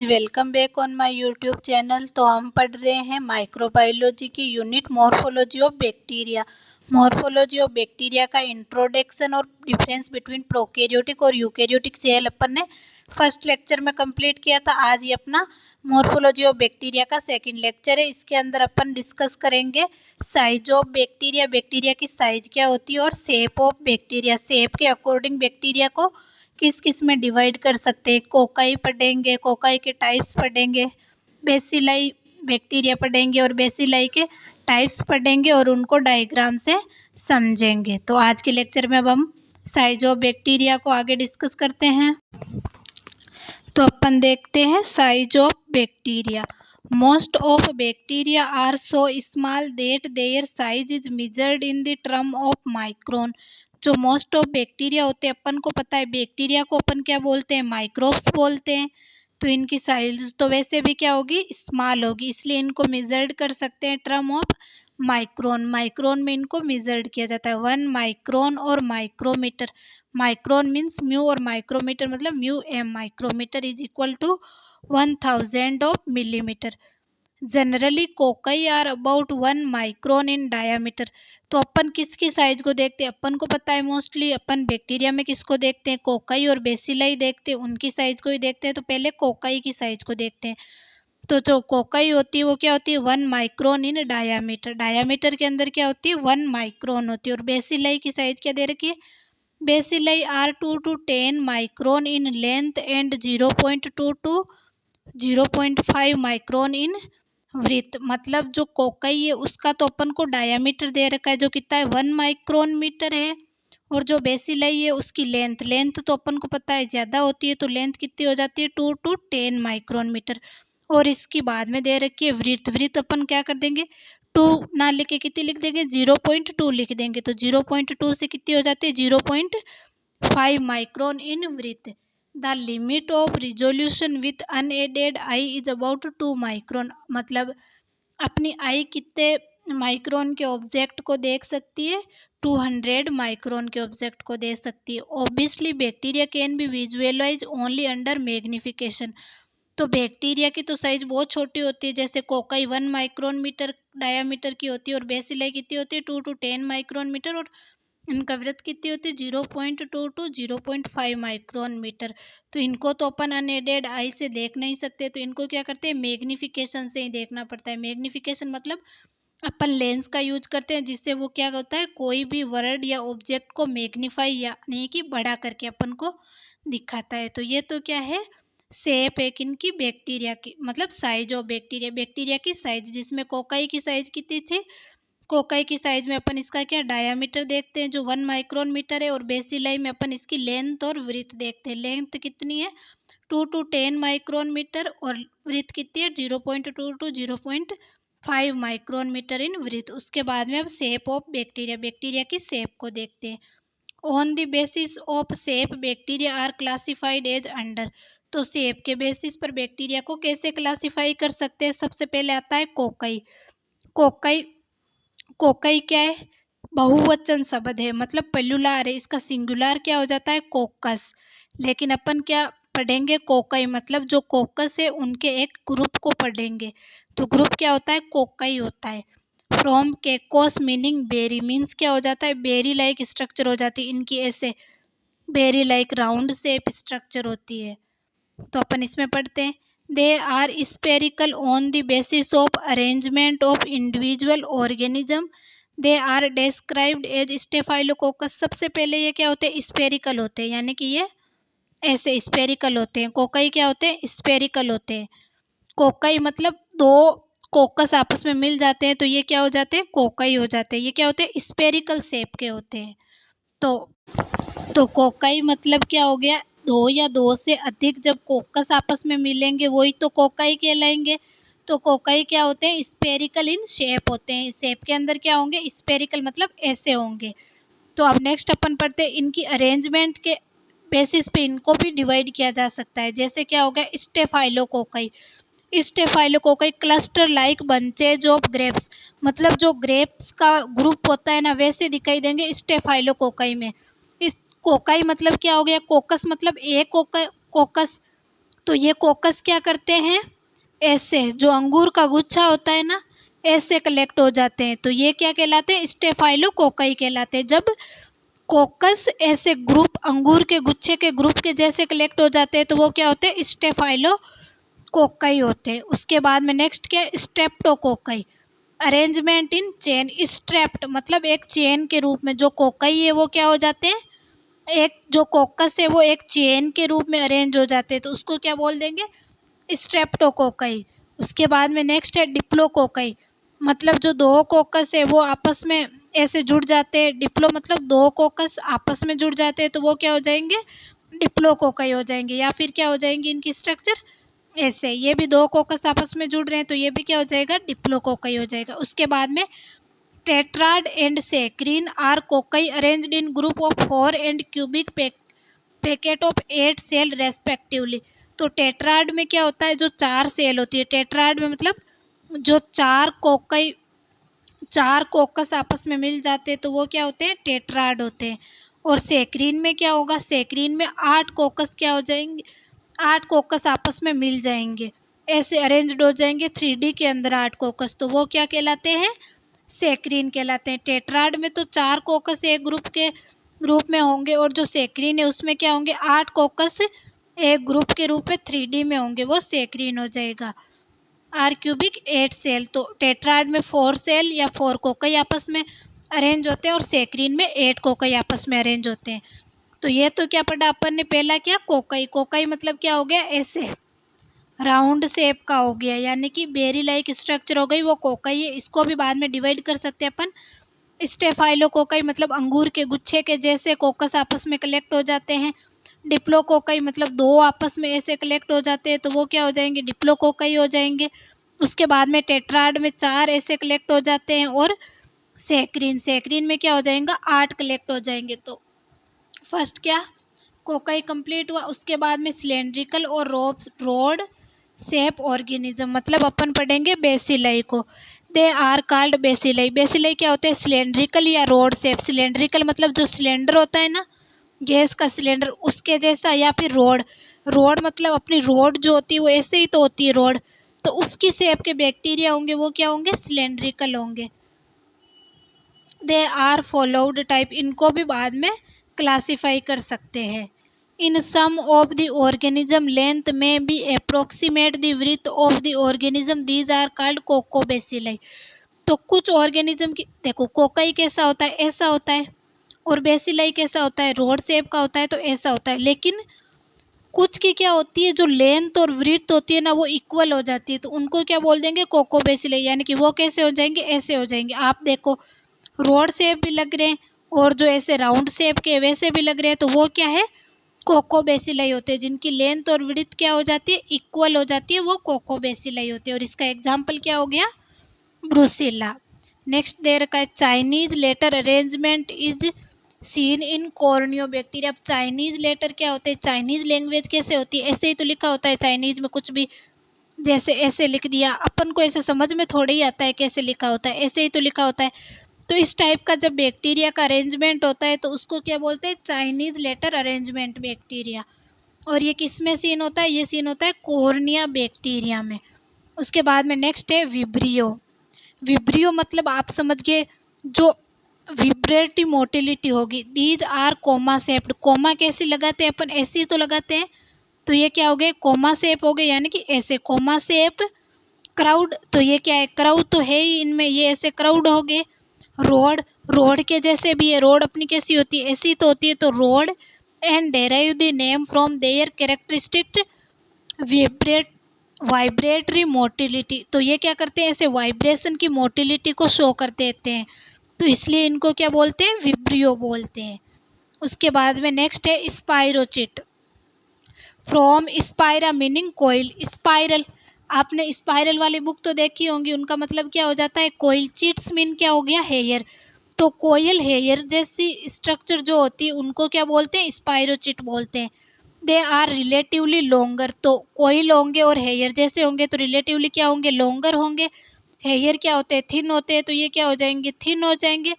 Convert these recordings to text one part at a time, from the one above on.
Welcome back on my YouTube channel. तो हम पढ़ रहे हैं माइक्रोबायोलॉजी की unit morphology of bacteria. Morphology of bacteria का इंट्रोडक्शन और डिफरेंस बिटवीन प्रोकैरियोटिक और यूकैरियोटिक सेल अपन ने फर्स्ट लेक्चर में कंप्लीट किया था। आज ये अपना मॉर्फोलॉजी ऑफ बैक्टीरिया का सेकंड लेक्चर है। इसके अंदर अपन डिस्कस करेंगे साइज ऑफ बैक्टीरिया, बैक्टीरिया की साइज क्या होती है, और शेप ऑफ बैक्टीरिया, शेप के अकॉर्डिंग बैक्टीरिया को किस किस में डिवाइड कर सकते हैं। कोकाई पढ़ेंगे, कोकाई के टाइप्स पढ़ेंगे, बेसिलाई बैक्टीरिया पढ़ेंगे और बेसिलाई के टाइप्स पढ़ेंगे और उनको डायग्राम से समझेंगे। तो आज के लेक्चर में अब हम साइज ऑफ बैक्टीरिया को आगे डिस्कस करते हैं। तो अपन देखते हैं size of bacteria. Most of bacteria are so small that their size is measured in the term of micron. जो मोस्ट ऑफ बैक्टीरिया होते हैं, अपन को पता है बैक्टीरिया को अपन क्या बोलते हैं, माइक्रोब्स बोलते हैं। तो इनकी साइज तो वैसे भी क्या होगी, स्मॉल होगी, इसलिए इनको मेजर्ड कर सकते हैं टर्म ऑफ माइक्रोन। माइक्रोन में इनको मेजर्ड किया जाता है। 1 माइक्रोन और माइक्रोमीटर, माइक्रोन मीन्स म्यू और माइक्रोमीटर मतलब mu M, micrometre is equal to 1000 of millimetre. Generally cocci are about 1 micron in diameter. तो अपन किसकी साइज को देखते हैं, अपन को पता है मोस्टली अपन बैक्टीरिया में किसको देखते हैं, कोकाई और बेसिलाई देखते हैं, उनकी साइज को ही देखते हैं। तो पहले कोकाई की साइज को देखते हैं। तो जो कोकाई होती है वो क्या होती है, 1 माइक्रोन इन डायामीटर। डायामीटर के अंदर क्या होती है, 1 माइक्रोन होती है। और बेसिलाई की साइज क्या दे रखी है, bacilli are 2 to 10 micron in length and 0.2 to 0.5 micron in width. मतलब जो कोकाई है उसका तो अपन को डायामीटर दे रखा है जो कितना है, 1 माइक्रोन मीटर है। और जो बेसिलाई है उसकी लेंथ तो अपन को पता है ज़्यादा होती है, तो लेंथ कितनी हो जाती है, 2 to 10 माइक्रोन मीटर। और इसकी बाद में दे रखी है वृत्त। वृत्त अपन क्या कर देंगे, 2 ना लिख के कितनी लिख देंगे, 0.2 लिख देंगे। तो 0.2 से कितनी हो जाती है, 0.5 माइक्रोन इन वृत्त। The limit of resolution with unaided I is about 2 micron. मतलब अपनी आई कितने माइक्रोन के ऑब्जेक्ट को देख सकती है, 200 माइक्रोन के ऑब्जेक्ट को देख सकती है। Obviously bacteria can be visualise only under magnification. तो बैक्टीरिया की तो साइज बहुत छोटी होती है, जैसे कोकाई 1 माइक्रोन मीटर डायामीटर की होती है और बेसिलाई कितनी होती है, 2 to 10 माइक्रोन मीटर। और इनका वृत्त कितनी होती है, 0.2 to 0.5 माइक्रोन मीटर। तो इनको तो अपन अनएडेड आई से देख नहीं सकते, तो इनको क्या करते हैं, मैग्निफिकेशन से ही देखना पड़ता है। मैग्निफिकेशन मतलब अपन लेंस का यूज करते हैं, जिससे वो क्या होता है, कोई भी वर्ड या ऑब्जेक्ट को मैग्नीफाई यानी कि बड़ा करके अपन को दिखाता है। तो ये तो क्या है, शेप है किनकी, बैक्टीरिया की, मतलब साइज ऑफ बैक्टीरिया, बैक्टीरिया की साइज। जिसमें कोकाई की साइज कितनी थी, कोकाई की साइज में अपन इसका क्या डायामीटर देखते हैं जो 1 माइक्रोन मीटर है, और बेसिलाई में अपन इसकी लेंथ और वृत्त देखते हैं। लेंथ कितनी है, 2 to 10 माइक्रोन मीटर, और वृत्त कितनी है, 0.2 to 0.5 माइक्रोन मीटर इन वृत्त। उसके बाद में अब शेप ऑफ बैक्टीरिया, बैक्टीरिया की शेप को देखते हैं। On the basis of shape bacteria are classified as under. तो शेप के बेसिस पर बैक्टीरिया को कैसे क्लासिफाई कर सकते हैं, सबसे पहले आता है कोकाई। कोकाई, कोकाई क्या है, बहुवचन शब्द है, मतलब पेल्युलार है, इसका सिंगुलर क्या हो जाता है, कोकस। लेकिन अपन क्या पढ़ेंगे, कोकाई मतलब जो कोकस है उनके एक ग्रुप को पढ़ेंगे। तो ग्रुप क्या होता है, कोकाई होता है। फ्रॉम केकोस मीनिंग बेरी, मीन्स क्या हो जाता है, बेरी लाइक स्ट्रक्चर हो जाती है इनकी, ऐसे berry like round shape structure होती है। तो अपन इसमें पढ़ते हैं, they are spherical on the basis of arrangement of individual organism. They are described as staphylococcus. सबसे पहले ये क्या होते हैं, स्पेरिकल होते हैं, यानी कि ये ऐसे स्पेरिकल होते हैं। कोकाई क्या होते हैं, स्पेरिकल होते हैं। कोकाई मतलब दो कोकस आपस में मिल जाते हैं तो ये क्या हो जाते हैं, कोकाई हो जाते हैं। ये क्या होते हैं, स्पेरिकल शेप के होते हैं। तो कोकाई मतलब क्या हो गया, दो या दो से अधिक जब कोकस आपस में मिलेंगे वही तो कोकाई कहलाएंगे। तो कोकाई क्या होते हैं, स्पेरिकल इन शेप होते हैं। शेप के अंदर क्या होंगे, स्पेरिकल मतलब ऐसे होंगे। तो अब नेक्स्ट अपन पढ़ते हैं, इनकी अरेंजमेंट के बेसिस पे इनको भी डिवाइड किया जा सकता है। जैसे क्या हो गया, staphylococci. Staphylococci cluster like bunches of grapes, मतलब जो ग्रेप्स का ग्रुप होता है ना वैसे दिखाई देंगे स्टेफाइलोकोकाई में। इस कोकाई मतलब क्या हो गया, कोकस मतलब एक कोकस, तो ये कोकस क्या करते हैं, ऐसे जो अंगूर का गुच्छा होता है ना, ऐसे कलेक्ट हो जाते हैं। तो ये क्या कहलाते हैं, स्टेफाइलोकोकाई कहलाते हैं। जब कोकस ऐसे ग्रुप, अंगूर के गुच्छे के ग्रुप के जैसे कलेक्ट हो जाते हैं तो वो क्या होते हैं, स्टेफाइलोकोकाई होते हैं। उसके बाद में नेक्स्ट क्या है, स्ट्रेप्टोकोकाई। अरेंजमेंट इन चेन, स्ट्रेप्ट मतलब एक चेन के रूप में, जो कोकाई है वो क्या हो जाते हैं, एक जो कोकस है वो एक चेन के रूप में अरेंज हो जाते हैं, तो उसको क्या बोल देंगे, स्ट्रेप्टोकोकाई। उसके बाद में नेक्स्ट है डिप्लोकोकाई, मतलब जो दो कोकस है वो आपस में ऐसे जुड़ जाते हैं। डिप्लो मतलब दो कोकस आपस में जुड़ जाते हैं तो वो क्या हो जाएंगे, डिप्लोकोकाई हो जाएंगे। या फिर क्या हो जाएंगे इनकी स्ट्रक्चर ऐसे, ये भी दो कोकस आपस में जुड़ रहे हैं तो ये भी क्या हो जाएगा, डिप्लोकोकाई हो जाएगा। उसके बाद में tetrad and sarcinae are cocci arranged in group of 4 and cubic packet of 8 cell respectively. तो टेट्राड में क्या होता है, जो 4 सेल होती है, टेट्राड में मतलब जो 4 कोकस आपस में मिल जाते हैं तो वो क्या होते हैं, टेट्राड होते हैं। और सेक्रीन में क्या होगा, सेक्रीन में 8 कोकस क्या हो जाएंगे, 8 कोकस आपस में मिल जाएंगे, ऐसे अरेंज्ड हो जाएंगे 3D के अंदर 8 कोकस, तो वो क्या कहलाते हैं, सेक्रीन कहलाते हैं। टेट्राड में तो 4 कोकस एक ग्रुप के रूप में होंगे और जो सेक्रीन है उसमें क्या होंगे, 8 कोकस एक ग्रुप के रूप में 3D में होंगे, वो सेक्रीन हो जाएगा। आर क्यूबिक 8 सेल, तो टेट्राड में 4 सेल या 4 कोकई आपस में अरेंज होते हैं और सेक्रीन में 8 कोकई आपस में अरेंज होते हैं। तो ये तो क्या पढ़ा अपन ने, पहला क्या, कोकई। कोकई मतलब क्या हो गया, ऐसे राउंड शेप का हो गया, यानी कि बेरी लाइक स्ट्रक्चर हो गई, वो कोकई है। इसको भी बाद में डिवाइड कर सकते हैं अपन। स्टेफाइलोकोकाई मतलब अंगूर के गुच्छे के जैसे कोकस आपस में कलेक्ट हो जाते हैं। डिप्लोकोकाई मतलब दो आपस में ऐसे कलेक्ट हो जाते हैं तो वो क्या हो जाएंगे, डिप्लोकोकाई हो जाएंगे। उसके बाद में टेट्राड में 4 ऐसे कलेक्ट हो जाते हैं। और सेक्रीन, सेक्रीन में क्या हो जाएगा, 8 कलेक्ट हो जाएंगे। तो फर्स्ट क्या, कोकाई कंप्लीट हुआ। उसके बाद में सिलेंड्रिकल और रोड शेप ऑर्गेनिज्म, मतलब अपन पढ़ेंगे बेसिलाई को। They are called bacilli. Bacilli क्या होते हैं, सिलेंड्रिकल या रोड शेप। सिलेंड्रिकल मतलब जो सिलेंडर होता है ना, गैस का सिलेंडर, उसके जैसा, या फिर रोड, रोड मतलब अपनी रोड जो होती है वो ऐसे ही तो होती है रोड, तो उसकी शेप के बैक्टीरिया होंगे वो क्या होंगे, सिलेंड्रिकल होंगे। दे आर फॉलोड टाइप, इनको भी बाद में क्लासीफाई कर सकते हैं। In some of the organism length में be approximate the width of the organism, these are called coccobacilli. तो कुछ ऑर्गेनिज्म की देखो, कोकाई कैसा होता है, ऐसा होता है, और बेसिलाई कैसा होता है, रोड शेप का होता है, तो ऐसा होता है। लेकिन कुछ की क्या होती है, जो लेंथ और विड्थ होती है ना वो इक्वल हो जाती है, तो उनको क्या बोल देंगे, कोकोबेसिलाई। यानी कि वो कैसे हो जाएंगे, ऐसे हो जाएंगे। आप देखो रोड शेप भी लग रहे हैं और जो ऐसे राउंड शेप के वैसे भी लग रहे हैं, तो वो क्या है, कोकोबेसिलाई होते हैं। जिनकी लेंथ और विड्थ क्या हो जाती है, इक्वल हो जाती है, वो कोकोबेसिलाई होते हैं। और इसका एग्जाम्पल क्या हो गया, ब्रुसिला। नेक्स्ट दे रखा है, Chinese letter arrangement is seen in corynebacteria. अब चाइनीज लेटर क्या होते हैं, चाइनीज लैंग्वेज कैसे होती है, ऐसे ही तो लिखा होता है चाइनीज में, कुछ भी जैसे ऐसे लिख दिया, अपन को ऐसे समझ में थोड़ी ही आता है कैसे लिखा होता है, ऐसे ही तो लिखा होता है। तो इस टाइप का जब बैक्टीरिया का अरेंजमेंट होता है तो उसको क्या बोलते हैं, चाइनीज लेटर अरेंजमेंट बैक्टीरिया। और ये किस में सीन होता है, ये सीन होता है कॉर्निया बैक्टीरिया में। उसके बाद में नेक्स्ट है विब्रियो। विब्रियो मतलब आप समझ गए, जो विब्रेटिव मोटिलिटी होगी। These are comma shaped. Comma कैसे लगाते हैं अपन, ऐसे ही तो लगाते हैं, तो ये क्या हो गए, कोमा शेप हो गए, यानी कि ऐसे कोमा शेप। क्राउड, तो ये क्या है, क्राउड तो है ही इनमें, ये ऐसे क्राउड हो गए। रोड, रोड के जैसे भी है, रोड अपनी कैसी होती है, ऐसी तो होती है, तो rod. And derive the name from their characteristic vibrate vibratory motility. तो ये क्या करते हैं, ऐसे वाइब्रेशन की मोटिलिटी को शो कर देते हैं, तो इसलिए इनको क्या बोलते हैं, विब्रियो बोलते हैं। उसके बाद में नेक्स्ट है spirochete. From spira meaning coil, spiral, आपने स्पाइरल वाली बुक तो देखी होंगी, उनका मतलब क्या हो जाता है, कोयल। चिट्स मीन क्या हो गया, हेयर। तो कोयल हेयर जैसी स्ट्रक्चर जो होती है उनको क्या बोलते हैं, स्पाइरोचिट बोलते हैं। दे आर रिलेटिवली लॉन्गर, तो कोयल होंगे और हेयर जैसे होंगे तो रिलेटिवली क्या होंगे, लॉन्गर होंगे। हेयर क्या होते हैं, थिन होते हैं, तो ये क्या हो जाएंगे, थिन हो जाएंगे।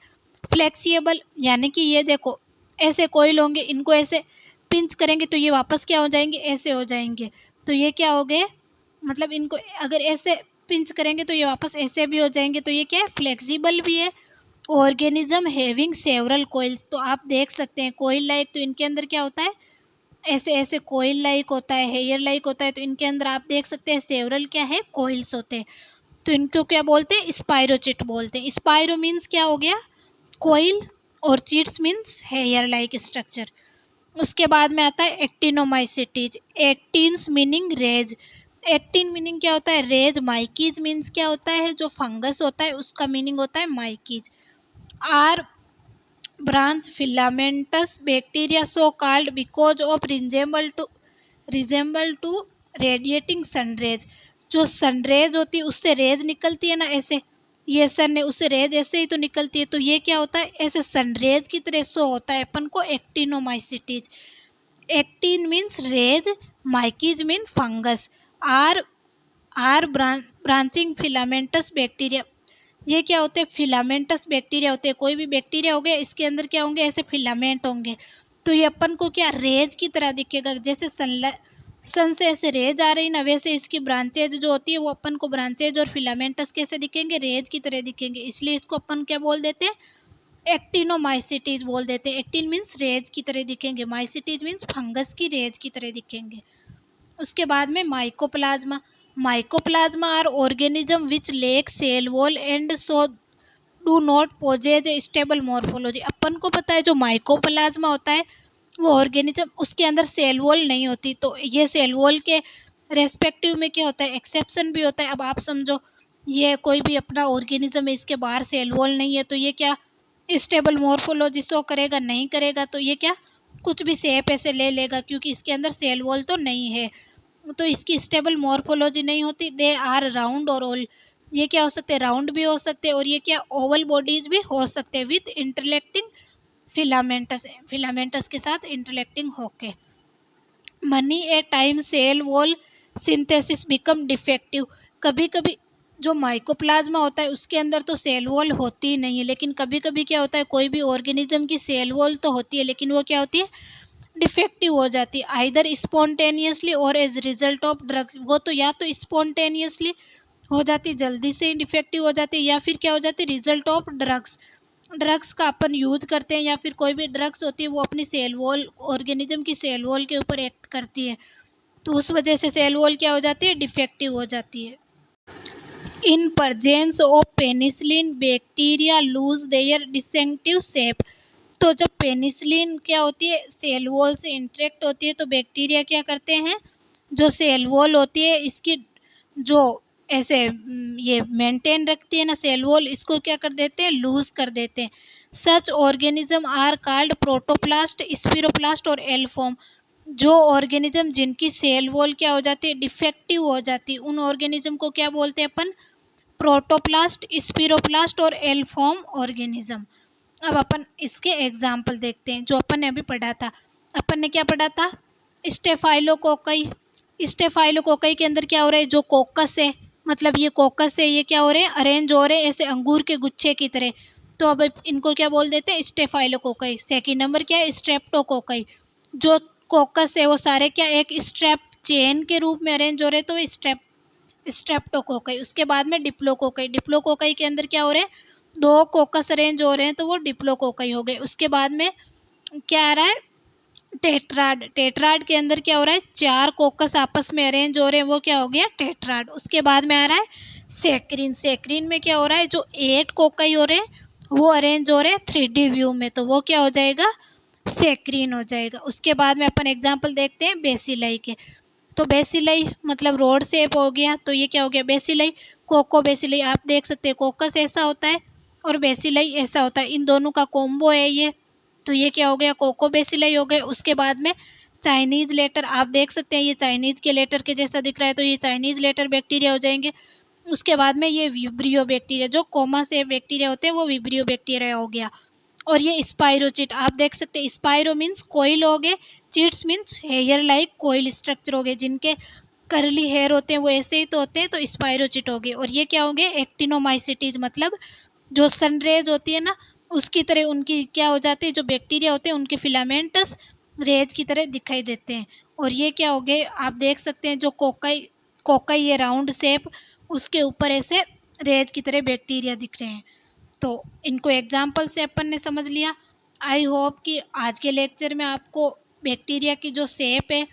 फ्लेक्सिबल, यानी कि ये देखो ऐसे कोयल होंगे, इनको ऐसे पिंच करेंगे तो ये वापस क्या हो जाएंगे, ऐसे हो जाएंगे। तो ये क्या हो गए, मतलब इनको अगर ऐसे पिंच करेंगे तो ये वापस ऐसे भी हो जाएंगे। तो ये क्या है, फ्लेक्सिबल भी है। ऑर्गेनिज्म हैविंग सेवरल कोइल्स, तो आप देख सकते हैं कोइल लाइक, तो इनके अंदर क्या होता है, ऐसे ऐसे कोइल लाइक होता है, हेयर लाइक होता है। तो इनके अंदर आप देख सकते हैं सेवरल क्या है, कोइल्स होते हैं। तो इनको क्या बोलते हैं, स्पाइरोचिट बोलते हैं। स्पाइरो मीन्स क्या हो गया, कोइल, और chaetes means hair like structure. उसके बाद में आता है actinomycetes. Actins meaning rays, actin meaning क्या होता है, रेज। माइकीज मीन्स क्या होता है, जो फंगस होता है उसका मीनिंग होता है mykes. Are branch filamentous bacteria so called because of resemble to radiating sunrays. जो सनरेज होती है उससे रेज निकलती है ना, ऐसे ये सन है उससे रेज ऐसे ही तो निकलती है। तो ये क्या होता है, ऐसे सनरेज की तरह शो होता है अपन को actinomycetes. Actin means rays, mykes mean fungus. Are are branching filamentous bacteria, ये क्या होते हैं, फिलामेंटस बैक्टीरिया होते हैं। कोई भी बैक्टीरिया हो गया इसके अंदर क्या होंगे, ऐसे फिलामेंट होंगे। तो ये अपन को क्या रेज की तरह दिखेगा, जैसे सन से ऐसे रेज आ रही ना, वैसे इसकी ब्रांचेज जो होती है वो अपन को ब्रांचेज और फिलामेंटस कैसे दिखेंगे, रेज की तरह दिखेंगे। इसलिए इसको अपन क्या बोल देते हैं, एक्टिनोमाइसिटीज बोल देते हैं। एक्टिन मीन्स रेज की तरह दिखेंगे, माइसिटीज मीन्स फंगस की रेज की तरह दिखेंगे। उसके बाद में mycoplasma. Mycoplasma are organism which lack cell wall and so do not possess a stable morphology. अपन को पता है जो माइकोप्लाज्मा होता है वो ऑर्गेनिज्म, उसके अंदर सेल वॉल नहीं होती। तो ये सेल वॉल के रेस्पेक्टिव में क्या होता है, एक्सेप्शन भी होता है। अब आप समझो ये कोई भी अपना ऑर्गेनिज्म है, इसके बाहर सेल वॉल नहीं है, तो ये क्या स्टेबल मॉर्फोलॉजी शो करेगा, नहीं करेगा। तो ये क्या कुछ भी शेप ऐसे ले लेगा क्योंकि इसके अंदर सेल वॉल तो नहीं है, तो इसकी स्टेबल मॉर्फोलॉजी नहीं होती। दे आर राउंड और ओवल, ये क्या हो सकते हैं, राउंड भी हो सकते हैं और ये क्या ओवल बॉडीज भी हो सकते हैं विथ इंटरलेक्टिंग फिलामेंटस, फिलामेंटस के साथ इंटरलेक्टिंग होके। Many a time cell wall synthesis become defective. कभी कभी जो माइकोप्लाज्मा होता है उसके अंदर तो सेल वॉल होती ही नहीं है, लेकिन कभी कभी क्या होता है, कोई भी ऑर्गेनिज्म की सेल वॉल तो होती है लेकिन वो क्या होती है, डिफेक्टिव हो जाती है। आइदर स्पॉन्टेनियसली और एज रिजल्ट ऑफ ड्रग्स, वो तो या तो स्पॉन्टेनियसली हो जाती है, जल्दी से ही डिफेक्टिव हो जाती है, या फिर क्या हो जाती है, रिजल्ट ऑफ ड्रग्स। ड्रग्स का अपन यूज करते हैं या फिर कोई भी ड्रग्स होती है वो अपनी सेल वॉल, ऑर्गेनिज्म की सेल वॉल के ऊपर एक्ट करती है, तो उस वजह से सेल वॉल क्या हो जाती है, डिफेक्टिव हो जाती है। In presence of penicillin bacteria lose their distinctive shape. तो जब पेनिसिलिन क्या होती है, सेल वॉल से इंटरेक्ट होती है, तो बैक्टीरिया क्या करते हैं, जो सेल वॉल होती है इसकी जो ऐसे ये मेंटेन रखती है ना सेल वॉल, इसको क्या कर देते हैं, लूज कर देते हैं। सच ऑर्गेनिज्म आर कॉल्ड प्रोटोप्लास्ट, स्पिरोप्लास्ट और एल फॉर्म। जो ऑर्गेनिज्म जिनकी सेल वॉल क्या हो जाती है, डिफेक्टिव हो जाती है, उन ऑर्गेनिज्म को क्या बोलते हैं अपन, प्रोटोप्लास्ट, स्पिरोप्लास्ट और एल फॉर्म ऑर्गेनिज्म। अब अपन इसके एग्जाम्पल देखते हैं जो अपन ने अभी पढ़ा था। अपन ने क्या पढ़ा था, स्टेफाइलोकोकई। स्टेफाइलोकोकई के अंदर क्या हो रहा है, जो कोकस है, मतलब ये कोकस है, ये क्या हो रहे हैं, अरेंज हो रहे हैं ऐसे अंगूर के गुच्छे की तरह। तो अब इनको क्या बोल देते हैं, स्टेफाइलोकोकई। सेकेंड नंबर क्या है, स्ट्रेप्टोकोकई। जो कोकस है वो सारे क्या एक स्ट्रेप चेन के रूप में अरेंज हो रहे हैं, तो स्ट्रेप्टोकोकई। उसके बाद में डिप्लोकोकई। डिप्लोकोकई के अंदर क्या हो रहे हैं, दो कोकस अरेंज हो रहे हैं, तो वो डिप्लोकोकई हो गए। उसके बाद में क्या आ रहा है, टेट्राड। टेट्राड के अंदर क्या हो रहा है, चार कोकस आपस में अरेंज हो रहे हैं, वो क्या हो गया, टेट्राड। उसके बाद में आ रहा है सेक्रीन। सेक्रीन में क्या हो रहा है, जो 8 कोकई हो रहे हैं वो अरेंज हो रहे हैं 3D व्यू में, तो वो क्या हो जाएगा, सेक्रीन हो जाएगा। उसके बाद में अपन एग्जाम्पल देखते हैं बेसिलाई के। तो बेसिलाई मतलब रोड शेप हो गया, तो ये क्या हो गया, बेसिलाई। कोको बेसिलाई, आप देख सकते हैं कोकस ऐसा होता है और बेसिलाई ऐसा होता है, इन दोनों का कॉम्बो है ये, तो ये क्या हो गया, कोको बेसिलाई हो गए। उसके बाद में चाइनीज लेटर, आप देख सकते हैं ये चाइनीज के लेटर के जैसा दिख रहा है, तो ये चाइनीज लेटर बैक्टीरिया हो जाएंगे। उसके बाद में ये विब्रियो बैक्टीरिया, जो कोमा से बैक्टीरिया होते हैं वो विब्रियो बैक्टीरिया हो गया। और ये स्पाइरोचिट, आप देख सकते हैं स्पाइरो मीन्स कोयल हो गए, चिट्स मीन्स हेयर लाइक कोयल स्ट्रक्चर हो गए, जिनके करली हेयर होते हैं वो ऐसे ही तो होते हैं, तो स्पाइरोचिट हो गए। और ये क्या हो गए, एक्टिनोमाइसिटीज, मतलब जो सनरेज होती है ना उसकी तरह उनकी क्या हो जाती है, जो बैक्टीरिया होते हैं उनके फिलामेंटस रेज की तरह दिखाई देते हैं। और ये क्या हो गए, आप देख सकते हैं जो कोकाई कोकाई ये राउंड शेप, उसके ऊपर ऐसे रेज की तरह बैक्टीरिया दिख रहे हैं। तो इनको एग्जाम्पल से अपन ने समझ लिया। आई होप कि आज के लेक्चर में आपको बैक्टीरिया की जो शेप है,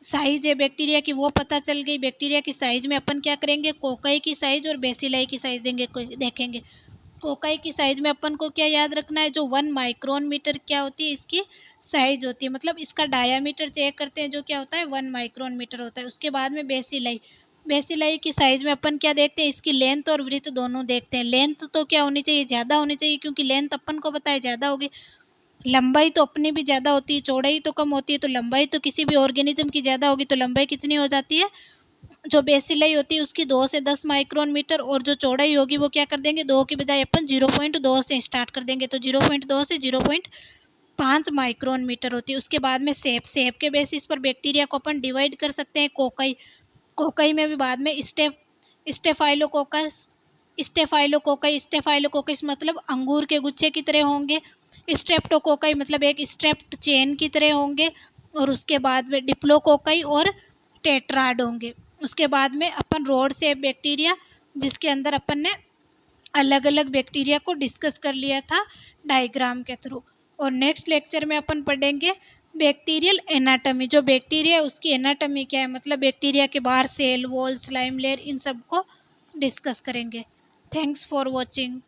साइज है बैक्टीरिया की, वो पता चल गई। बैक्टीरिया की साइज में अपन क्या करेंगे, कोकाई की साइज और बेसिलाई की साइज देखेंगे। कोकाई की साइज में अपन को क्या याद रखना है, जो 1 माइक्रोन मीटर क्या होती है, इसकी साइज होती है, मतलब इसका डायामीटर चेक करते हैं जो क्या होता है 1 माइक्रोन मीटर होता है। उसके बाद में बेसिलाई, बेसिलाई की साइज में अपन क्या देखते हैं, इसकी लेंथ और विड्थ दोनों देखते हैं। लेंथ तो क्या होनी चाहिए, ज़्यादा होनी चाहिए, क्योंकि लेंथ अपन को पता है ज़्यादा होगी। लंबाई तो अपनी भी ज़्यादा होती है, चौड़ाई तो कम होती है, तो लंबाई तो किसी भी ऑर्गेनिज्म की ज़्यादा होगी, तो लंबाई कितनी हो जाती है, जो बेसिलाई होती है उसकी 2 से 10 माइक्रोन मीटर, और जो चौड़ाई होगी वो क्या कर देंगे, 2 की बजाय अपन 0.2 से स्टार्ट कर देंगे, तो 0.2 से 0.5 माइक्रोन मीटर होती है। उसके बाद में सेप के बेसिस पर बैक्टीरिया को अपन डिवाइड कर सकते हैं। कोकाई, कोकाई में भी बाद में स्टेफाइलोकोकस, स्टेफाइलोकोकस मतलब अंगूर के गुच्छे की तरह होंगे। स्ट्रेप्टोकोकाई मतलब एक स्ट्रेप्ट चेन की तरह होंगे। और उसके बाद में डिप्लोकोकाई और टेट्राड होंगे। उसके बाद में अपन रोड से बैक्टीरिया, जिसके अंदर अपन ने अलग अलग बैक्टीरिया को डिस्कस कर लिया था डायग्राम के थ्रू। और नेक्स्ट लेक्चर में अपन पढ़ेंगे बैक्टीरियल एनाटॉमी, जो बैक्टीरिया है उसकी एनाटॉमी क्या है, मतलब बैक्टीरिया के बाहर सेल वॉल, स्लाइम लेयर, इन सब को डिस्कस करेंगे। Thanks for watching.